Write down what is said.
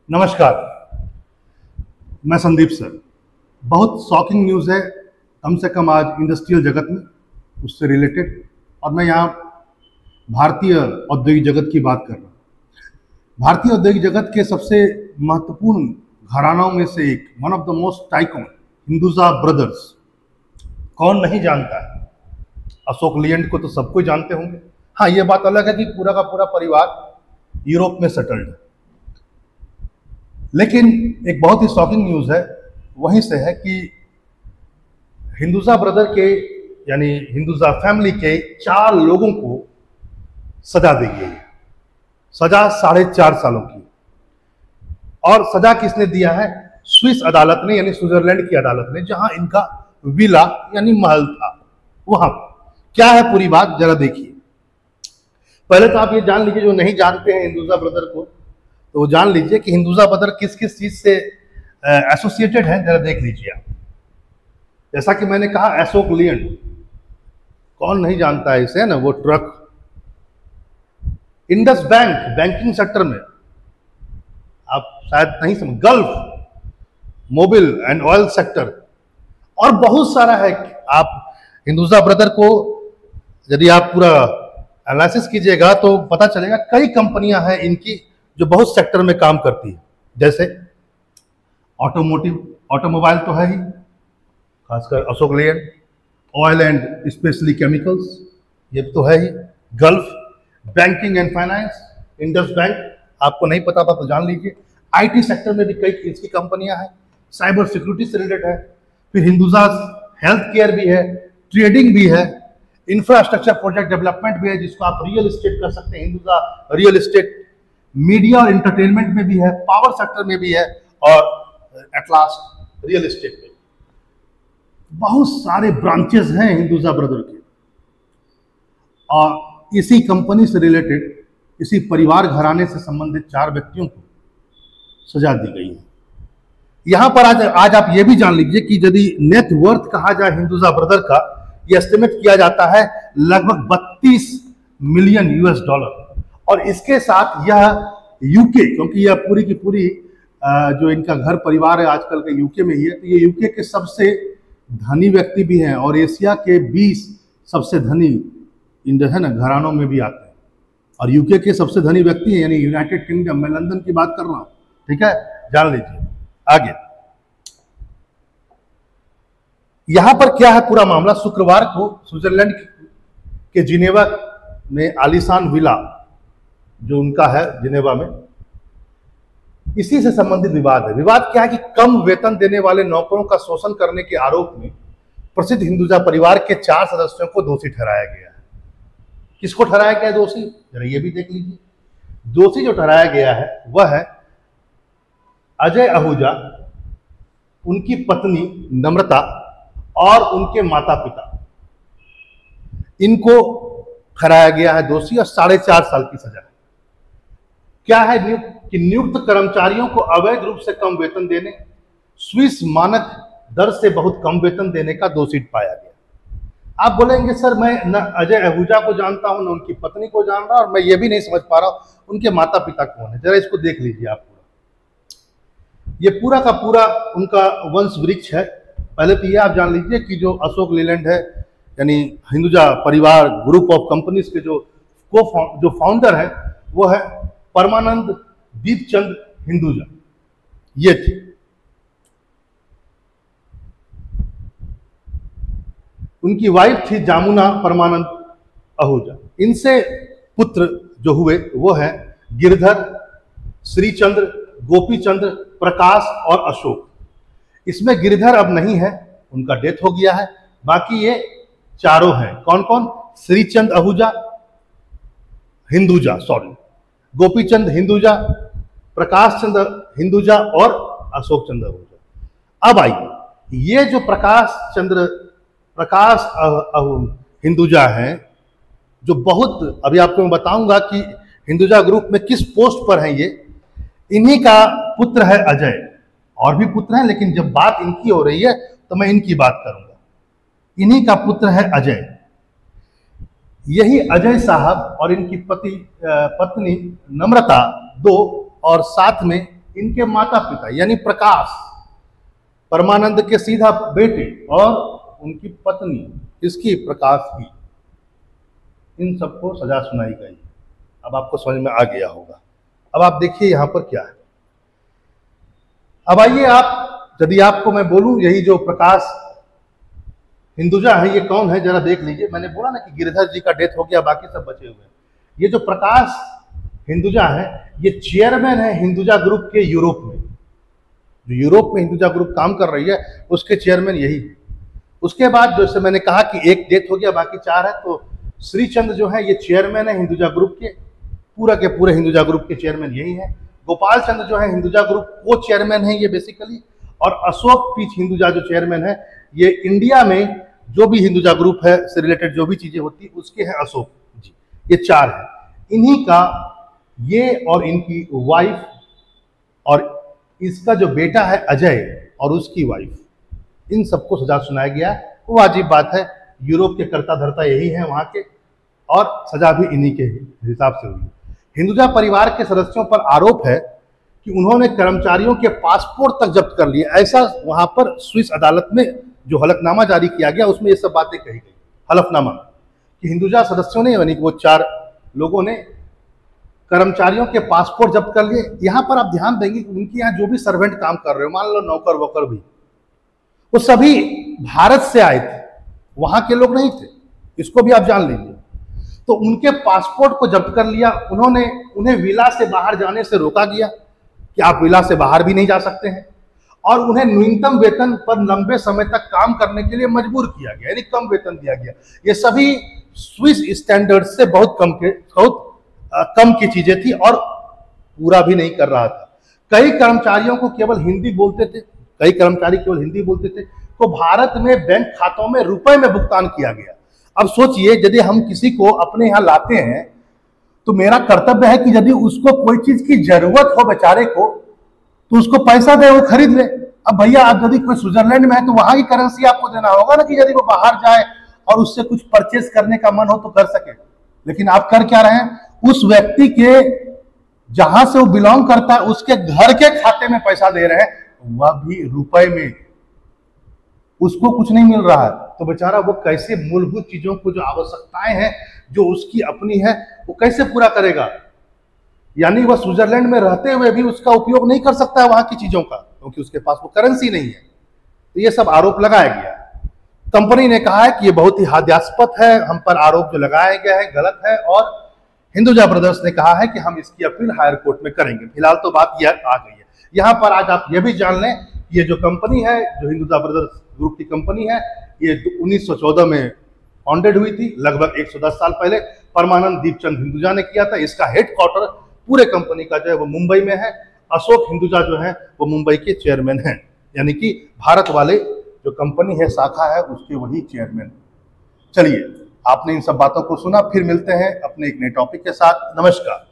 नमस्कार। मैं संदीप सर। बहुत शॉकिंग न्यूज़ है, कम से कम आज इंडस्ट्रियल जगत में, उससे रिलेटेड। और मैं यहाँ भारतीय औद्योगिक जगत की बात कर रहा हूँ। भारतीय औद्योगिक जगत के सबसे महत्वपूर्ण घरानों में से एक, one of the most tycoon, Hinduja brothers. कौन नहीं जानता है? अशोक लेलैंड को तो सबको जानते होंगे। हाँ, ये बात अलग है कि पूरा का पूरा परिवार यूरोप में सेटल्ड है। लेकिन एक बहुत ही शॉकिंग न्यूज़ है, वहीं से है कि हिंदुजा ब्रदर के यानी हिंदुजा फैमिली के 4 लोगों को सजा दी गई है। सजा 4.5 सालों की। और सजा किसने दिया है? स्विस अदालत ने, यानी स्विट्जरलैंड की अदालत ने, जहां इनका विला यानी महल था, वहां क्या है पूरी बात जरा देखिए। पहले तो आप ये जान लीजिए, जो नहीं जानते हैं हिंदुजा ब्रदर को, तो वो जान लीजिए कि हिंदुजा ब्रदर किस किस चीज से एसोसिएटेड है, जरा देख लीजिए आप। जैसा कि मैंने कहा, अशोक लेलैंड, कौन नहीं जानता है इसे, ना? वो truck, Indus bank, banking sector में, आप शायद नहीं समझ, Gulf, Mobil and oil sector, और बहुत सारा है। आप हिंदुजा ब्रदर को यदि आप पूरा एनालिसिस कीजिएगा तो पता चलेगा कई कंपनियां हैं इनकी जो बहुत सेक्टर में काम करती है। जैसे ऑटोमोबाइल तो है ही, खासकर Ashok Leyland, oil and specially chemicals, ये तो है ही, Gulf, banking and finance, Indus bank, आपको नहीं पता था तो जान लीजिए। आईटी सेक्टर में भी कई इसकी कंपनियां हैं, साइबर सिक्योरिटी से रिलेटेड है। फिर हिंदुजा हेल्थ केयर भी है, ट्रेडिंग भी है, इंफ्रास्ट्रक्चर प्रोजेक्ट डेवलपमेंट भी है, जिसको आप रियल एस्टेट कर सकते हैं, हिंदुजा रियल एस्टेट। मीडिया और एंटरटेनमेंट में भी है, पावर सेक्टर में भी है, और एट लास्ट रियल एस्टेट में। बहुत सारे ब्रांचेस हैं हिंदुजा ब्रदर के, और इसी कंपनी से रिलेटेड, इसी परिवार घराने से संबंधित 4 व्यक्तियों को सजा दी गई है। यहां पर आज आप ये भी जान लीजिए कि यदि नेट वर्थ कहा जाए हिंदुजा ब्रदर का, यह एस्टिमेट किया जाता है लगभग 32 मिलियन US$। और इसके साथ यह यूके, क्योंकि यह पूरी की पूरी जो इनका घर परिवार है आजकल के यूके में ही है, तो ये यूके के सबसे धनी व्यक्ति भी हैं, और एशिया के 20 सबसे धनी है ना घरानों में भी आते हैं। और यूके के सबसे धनी व्यक्ति हैं, यानी यूनाइटेड किंगडम, मैं लंदन की बात कर रहा हूं, ठीक है, जान लीजिए। आगे यहां पर क्या है पूरा मामला। शुक्रवार को स्विट्जरलैंड के जिनेवा में आलीशान विला जो उनका है जिनेवा में, इसी से संबंधित विवाद है। विवाद क्या है कि कम वेतन देने वाले नौकरों का शोषण करने के आरोप में प्रसिद्ध हिंदुजा परिवार के 4 सदस्यों को दोषी ठहराया गया है। किसको ठहराया गया है दोषी, जरा ये भी देख लीजिए। दोषी जो ठहराया गया है वह है अजय आहूजा, उनकी पत्नी नम्रता और उनके माता पिता। इनको ठहराया गया है दोषी, और 4.5 साल की सजा है। क्या है कि नियुक्त कर्मचारियों को अवैध रूप से कम वेतन देने, स्विस मानक दर से बहुत कम वेतन देने का दोषी पाया गया। आप बोलेंगे सर, मैं न अजय आहूजा को जानता हूं, न उनकी पत्नी को जान रहा, और मैं ये भी नहीं समझ पा रहा हूं उनके माता पिता कौन है। जरा इसको देख लीजिए आप। ये पूरा का पूरा उनका वंश वृक्ष है। पहले तो ये आप जान लीजिए कि जो अशोक लेलैंड है, यानी हिंदुजा परिवार ग्रुप ऑफ कंपनीज के जो फाउंडर है, वो है परमानंद दीपचंद हिंदुजा। ये थे। उनकी वाइफ थी जामुना परमानंद आहूजा। इनसे पुत्र जो हुए वो है गिरधर, श्रीचंद्र, गोपीचंद्र, प्रकाश और अशोक। इसमें गिरधर अब नहीं है, उनका डेथ हो गया है। बाकी ये चारों हैं। कौन कौन? श्रीचंद आहूजा हिंदुजा, गोपीचंद हिंदुजा, प्रकाश चंद्र हिंदुजा और अशोक चंद्र आहूजा। अब आइए, ये जो प्रकाश हिंदुजा हैं, जो बहुत, अभी आपको मैं बताऊंगा कि हिंदुजा ग्रुप में किस पोस्ट पर हैं ये। इन्हीं का पुत्र है अजय, और भी पुत्र हैं, लेकिन जब बात इनकी हो रही है तो मैं इनकी बात करूंगा। इन्हीं का पुत्र है अजय। यही अजय साहब और इनकी पत्नी नम्रता, 2, और साथ में इनके माता पिता यानी प्रकाश, परमानंद के सीधा बेटे और उनकी पत्नी इसकी प्रकाश की, इन सबको सजा सुनाई गई। अब आपको समझ में आ गया होगा। अब आप देखिए यहां पर क्या है। अब आइए आप, यदि आपको मैं बोलूं यही जो प्रकाश हिंदुजा है ये कौन है जरा देख लीजिए। मैंने बोला ना कि गिरधर जी का डेथ हो गया, बाकी सब बचे हुए हैं। ये जो प्रकाश हिंदुजा है ये चेयरमैन है हिंदुजा ग्रुप के यूरोप में। जो यूरोप में हिंदुजा ग्रुप काम कर रही है उसके चेयरमैन यही है। उसके बाद जैसे मैंने कहा कि एक डेथ हो गया, बाकी 4 है, तो श्रीचंद जो है ये चेयरमैन है हिंदुजा ग्रुप के पूरे हिंदुजा ग्रुप के चेयरमैन यही है। गोपाल चंद्र जो है हिंदुजा ग्रुप को चेयरमैन है ये बेसिकली, और अशोक पीच हिंदुजा जो चेयरमैन है ये इंडिया में जो भी हिंदुजा ग्रुप है से रिलेटेड जो भी चीजें होती उसके हैं अशोक जी। ये 4 है। इन्हीं का ये और इनकी वाइफ और इसका जो बेटा है अजय और उसकी वाइफ, इन सबको सजा सुनाया गया। वो वाजिब बात है, यूरोप के कर्ता धर्ता यही है वहां के, और सजा भी इन्हीं के हिसाब से हुई। हिंदुजा परिवार के सदस्यों पर आरोप है कि उन्होंने कर्मचारियों के पासपोर्ट तक जब्त कर लिए। ऐसा वहां पर स्विस अदालत में जो हलफनामा जारी किया गया उसमें ये सब बातें कही गई। हलफनामा कि हिंदुजा सदस्यों ने यानी कि वो 4 लोगों ने कर्मचारियों के पासपोर्ट जब्त कर लिए। यहां पर आप ध्यान देंगे कि उनके यहाँ जो भी सर्वेंट काम कर रहे हो, मान लो नौकर वोकर भी, वो सभी भारत से आए थे, वहां के लोग नहीं थे, इसको भी आप जान लीजिए। तो उनके पासपोर्ट को जब्त कर लिया उन्होंने। उन्हें विला से बाहर जाने से रोका गया कि आप विला से बाहर भी नहीं जा सकते हैं, और उन्हें न्यूनतम वेतन पर लंबे समय तक काम करने के लिए मजबूर किया गया, यानी कम वेतन दिया गया। ये सभी स्विस स्टैंडर्ड से बहुत कम की चीजें थी और पूरा भी नहीं कर रहा था। कई कर्मचारियों को केवल हिंदी बोलते थे, कई कर्मचारी केवल हिंदी बोलते थे, तो भारत में बैंक खातों में रुपए में भुगतान किया गया। अब सोचिए, यदि हम किसी को अपने यहाँ लाते हैं तो मेरा कर्तव्य है कि यदि उसको कोई चीज की जरूरत हो बेचारे को, तो उसको पैसा दे, वो खरीद ले। अब भैया आप यदि कोई स्विट्जरलैंड में है तो वहां की करेंसी आपको देना होगा ना, कि यदि वो बाहर जाए और उससे कुछ परचेज करने का मन हो तो कर सके। लेकिन आप कर क्या रहे हैं, उस व्यक्ति के जहां से वो बिलोंग करता है उसके घर के खाते में पैसा दे रहे हैं, वह भी रुपए में। उसको कुछ नहीं मिल रहा है, तो बेचारा वो कैसे मूलभूत चीजों को, जो आवश्यकताएं हैं जो उसकी अपनी है, वो कैसे पूरा करेगा। यानी वह स्विट्जरलैंड में रहते हुए भी उसका उपयोग नहीं कर सकता है वहां की चीजों का, क्योंकि उसके पास वो करेंसी नहीं है। तो ये सब आरोप लगाया गया। कंपनी ने कहा है कि ये बहुत ही हास्यास्पद है, हम पर आरोप जो लगाया गया है गलत है, और हिंदुजा ब्रदर्स ने कहा है कि हम इसकी अपील हायर कोर्ट में करेंगे। फिलहाल तो बात यह आ गई है। यहां पर आज आप यह भी जान लें, ये जो कंपनी है, जो हिंदुजा ब्रदर्स ग्रुप की कंपनी है, ये 1914 में फाउंडेड हुई थी, लगभग 110 साल पहले परमानंद दीपचंद हिंदुजा ने किया था। इसका हेडक्वार्टर पूरे कंपनी का जो है वो मुंबई में है। अशोक हिंदुजा जो है वो मुंबई के चेयरमैन हैं, यानी कि भारत वाले जो कंपनी है शाखा है उसके वही चेयरमैन। चलिए, आपने इन सब बातों को सुना, फिर मिलते हैं अपने एक नए टॉपिक के साथ। नमस्कार।